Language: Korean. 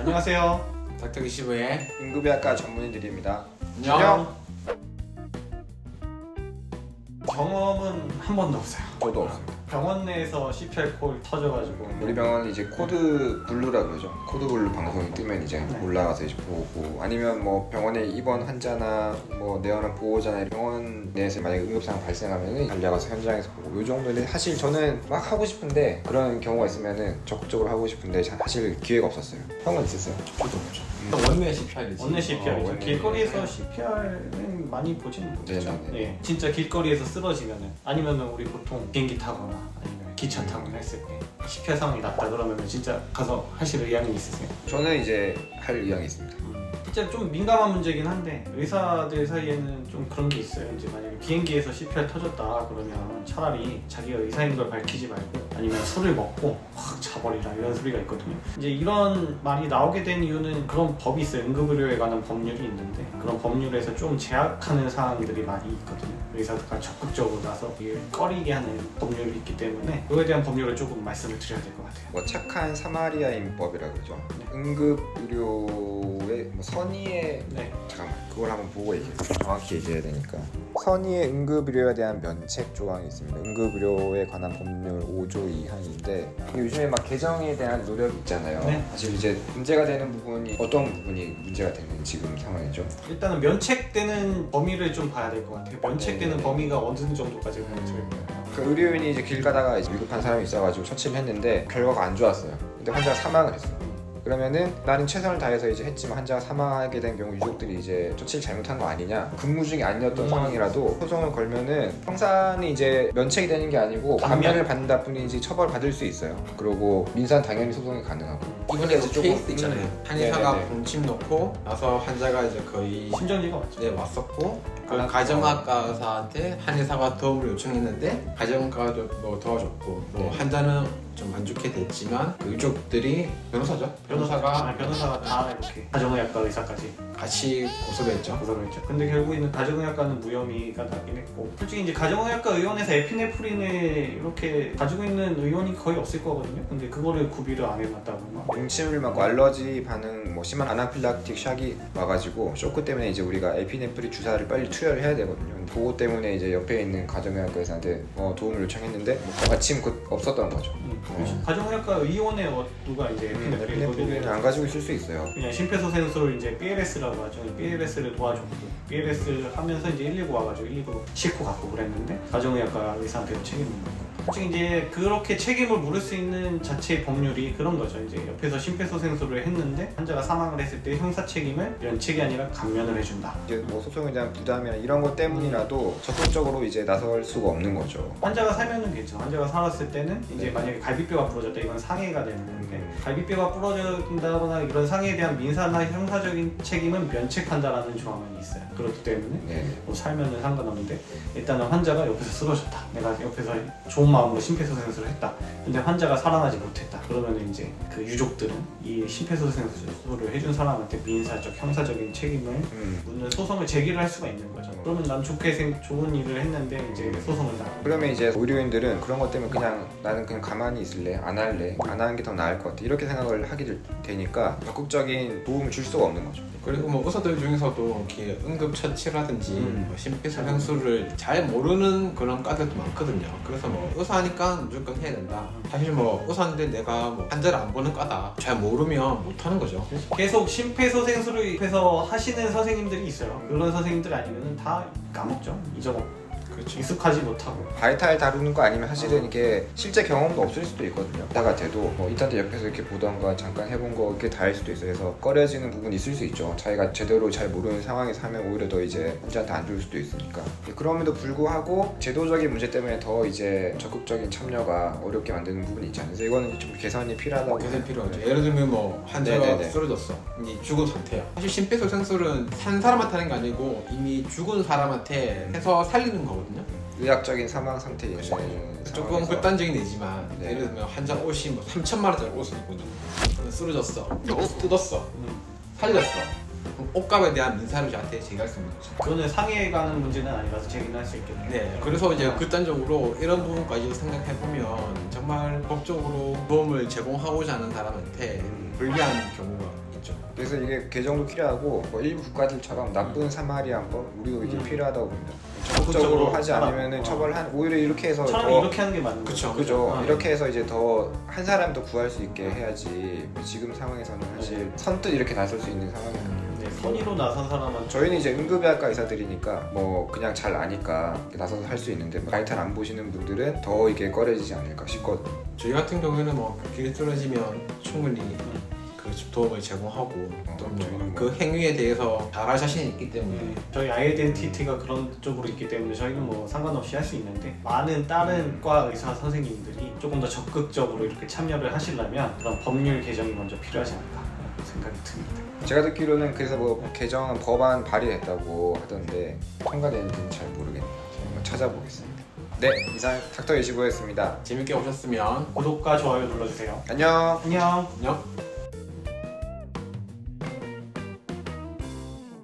안녕하세요. 닥터25의 응급의학과 전문의들입니다. 안녕. 경험은 한 번도 없어요. 저도 없습니다. 병원 내에서 CPR 콜 터져가지고 우리 병원은 이제 코드 블루라 그러죠. 코드 블루 방송이 뜨면 이제 올라가서 이제 보고, 아니면 뭐 병원에 입원 환자나 뭐 내원한 보호자나 병원 내에서 만약에 응급상황 발생하면은 달려가서 현장에서 보고, 요 정도는 사실 저는 막 하고 싶은데, 그런 경우가 있으면은 적극적으로 하고 싶은데 사실 기회가 없었어요. 형은 있었어요? 저도 없죠. 원내 CPR이지. 원내 CPR이죠. 원내. 길거리에서 CPR은 많이 보지는 못했죠. 네네네. 예, 진짜 길거리에서 쓰러지면은, 아니면은 우리 보통 비행기 타거나 아니면 기차 타거나 했을 때 CPR 상황이 났다 그러면은 진짜 가서 하실 의향이 있으세요? 저는 이제 할 의향이 있습니다. 진짜 좀 민감한 문제긴 한데, 의사들 사이에는 좀 그런 게 있어요. 이제 만약에 비행기에서 CPR 터졌다 그러면 차라리 자기가 의사인 걸 밝히지 말고 아니면 술을 먹고 확 자버리라, 이런 소리가 있거든요. 이제 이런 말이 나오게 된 이유는 그런 법이 있어요. 응급의료에 관한 법률이 있는데, 그런 법률에서 좀 제약하는 사항들이 많이 있거든요. 의사가 적극적으로 나서 이걸 꺼리게 하는 법률이 있기 때문에 그거에 대한 법률을 조금 말씀을 드려야 될 것 같아요. 뭐 착한 사마리아인법이라 그러죠. 네. 응급의료의 뭐 선의의 네. 잠깐만, 그걸 한번 보고 정확히 얘기해야 되니까. 선의의 응급의료에 대한 면책 조항이 있습니다. 응급의료에 관한 법률 5조 2항인데, 요즘에 막 개정에 대한 노력이 있잖아요. 네. 사실 이제 문제가 되는 부분이 어떤 부분이 문제가 되는 지금 상황이죠? 일단은 면책되는 범위를 좀 봐야 될 것 같아요. 면책되는 네. 범위가 어느 정도까지 면책될까요? 그 의료인이 이제 길 가다가 이제 위급한 사람이 있어가지고 처치를 했는데 결과가 안 좋았어요. 근데 환자가 사망을 했어요. 그러면은 나는 최선을 다해서 이제 했지만 환자가 사망하게 된 경우 유족들이 이제 처치를 잘못한 거 아니냐, 근무 중이 아니었던 상황이라도 소송을 걸면은 형사는 이제 면책이 되는 게 아니고 감면을 받는다 뿐이지 처벌받을 수 있어요. 그리고 민사는 당연히 소송이 가능하고. 이번에 이제 그 조금- 케이스 있잖아요. 한의사가 네네네. 본침 놓고 나서 환자가 이제 거의 심정지가 맞죠? 네, 왔었고, 그 아, 가정학과 의사한테 한의사가 도움을 요청했는데 가정학과도 뭐 도와줬고, 뭐 네. 환자는 좀 안 좋게 됐지만 그 유족들이 변호사가 변호사가 다 이렇게 가정의학과 의사까지 같이 고소를 했죠. 고소를 했죠. 근데 결국에는 가정의학과는 무혐의가 나긴 했고, 솔직히 이제 가정의학과 의원에서 에피네프린을 이렇게 가지고 있는 의원이 거의 없을 거거든요. 근데 그거를 구비를 안 해놨다고 막. 동침을 맞고 알러지 반응, 뭐 심한 아나필락틱 샥이 와가지고 쇼크 때문에 이제 우리가 에피네프린 주사를 빨리 투여를 해야 되거든요. 근데 그거 때문에 이제 옆에 있는 가정의학과 의사한테 도움을 요청했는데 뭐 마침 없었던 거죠. 가정의학과 의원에 누가 이제 에피네프린을 안 가지고 있을 수 있어요. 그냥 심폐소생술 이제 BLS라고 하죠. BLS를 도와줬고, BLS 하면서 이제 119 와가지고 119로 싣고 갔고 그랬는데, 가정의학과 의사한테도 책임을 묻고. 솔직히 이제 그렇게 책임을 물을 수 있는 자체의 법률이 그런 거죠. 이제 옆에서 심폐소생술을 했는데 환자가 사망을 했을 때 형사 책임을 면책이 아니라 감면을 해준다. 이제 뭐 소송에 대한 부담이나 이런 것 때문이라도 적극적으로 이제 나설 수가 없는 거죠. 환자가 살면은 괜찮아. 환자가 살았을 때는 이제 만약에 갈비뼈가 부러졌다, 이건 상해가 되는 건데, 갈비뼈가 부러진다거나 이런 상해에 대한 민사나 형사적인 책임은 면책한다라는 조항은 있어요. 그렇기 때문에 네. 뭐 살면은 상관없는데, 일단은 환자가 옆에서 쓰러졌다, 내가 옆에서 좋은 마음으로 심폐소생술을 했다, 근데 환자가 살아나지 못했다, 그러면 이제 그 유족들은 이 심폐소생술을 해준 사람한테 민사적, 형사적인 책임을 묻는 소송을 제기를 할 수가 있는 거죠. 그러면 난 좋은 일을 했는데 이제 소송을 나가고. 그러면 이제 의료인들은 그런 것 때문에 그냥 나는 그냥 가만히 있을래, 안 할래, 안 하는 게 더 나을 것 같아, 이렇게 생각을 하게 되니까 적극적인 도움을 줄 수가 없는 거죠. 그리고 뭐 의사들 중에서도 이렇게 응급처치라든지 뭐 심폐소생술을 잘 모르는 그런 과들도 많거든요. 그래서 뭐 의사니까 무조건 해야 된다. 사실 뭐 의사인데 내가 뭐 환자를 안 보는 과다, 잘 모르면 못 하는 거죠. 계속 심폐소생술을 옆에서 하시는 선생님들이 있어요. 그런 선생님들 아니면 다 까먹죠. 잊어먹고. 그렇죠. 익숙하지 못하고. 바이탈 다루는 거 아니면 사실은 이게 실제 경험도 없을 수도 있거든요. 나가 돼도 뭐 인터넷 옆에서 이렇게 보던가 잠깐 해본 거 이렇게 다 할 수도 있어요. 그래서 꺼려지는 부분이 있을 수 있죠. 자기가 제대로 잘 모르는 상황에서 하면 오히려 더 이제 환자한테 안 좋을 수도 있으니까. 그럼에도 불구하고 제도적인 문제 때문에 더 이제 적극적인 참여가 어렵게 만드는 부분이 있지 않아요. 그래서 이거는 좀 개선이 필요하다고 개선 필요하죠. 생각해요. 예를 들면 뭐 환자가 네네네. 쓰러졌어. 이미 죽은 상태야. 사실 심폐소생술은 산 사람한테 하는 게 아니고 이미 죽은 사람한테 해서 살리는 거거든요. 의학적인 사망 상태에 있는 조금 상황에서 극단적인 예지만 네. 예를 들면 환자 옷이 뭐 3천만 원짜리 옷을 입고 있는, 쓰러졌어, 뜯었어, 살렸어. 그럼 옷값에 대한 민사를 저한테 제기할 수 있는 거죠. 그거는 상해에 가는 문제는 아니라서 제기는 할 수 있겠네요. 네, 그래서 이제 극단적으로 이런 부분까지 생각해 보면 정말 법적으로 도움을 제공하고자 하는 사람한테 불리한 경우가 있죠. 있죠. 그래서 이게 개정도 필요하고 뭐 일부 국가들처럼 나쁜 사마리안법 우리도 이게 필요하다고 봅니다. 적극적으로 하지 않으면은 처벌한 오히려 이렇게 해서 차라리 더 이렇게 하는 게 맞는 그쵸. 거죠. 그죠. 이렇게 해서 이제 더 한 사람 더 구할 수 있게 해야지 지금 상황에서는 사실 선뜻 이렇게 나설 수 있는 상황이 아니에요. 네, 선의로 나선 사람은 저희는 이제 응급의학과 의사들이니까 뭐 그냥 잘 아니까 나서서 할 수 있는데 가이탈 안 보시는 분들은 더 이게 꺼려지지 않을까 싶거든요. 저희 같은 경우에는 뭐 길에 떨어지면 충분히 그 도움을 제공하고 저희는 또 뭐- 그 행위에 대해서 잘할 자신이 있기 때문에 저희 아이덴티티가 그런 쪽으로 있기 때문에 저희는 뭐 상관없이 할 수 있는데 많은 다른 과 의사 선생님들이 조금 더 적극적으로 이렇게 참여를 하시려면 그런 법률 개정이 먼저 필요하지 않을까 생각이 듭니다. 제가 듣기로는 그래서 뭐 개정 법안 발의했다고 하던데 통과되는지는 잘 모르겠네요. 제가 한번 찾아보겠습니다. 네, 이상 닥터 25였습니다. 재밌게 보셨으면 구독과 좋아요 눌러주세요. 안녕. 안녕. 안녕.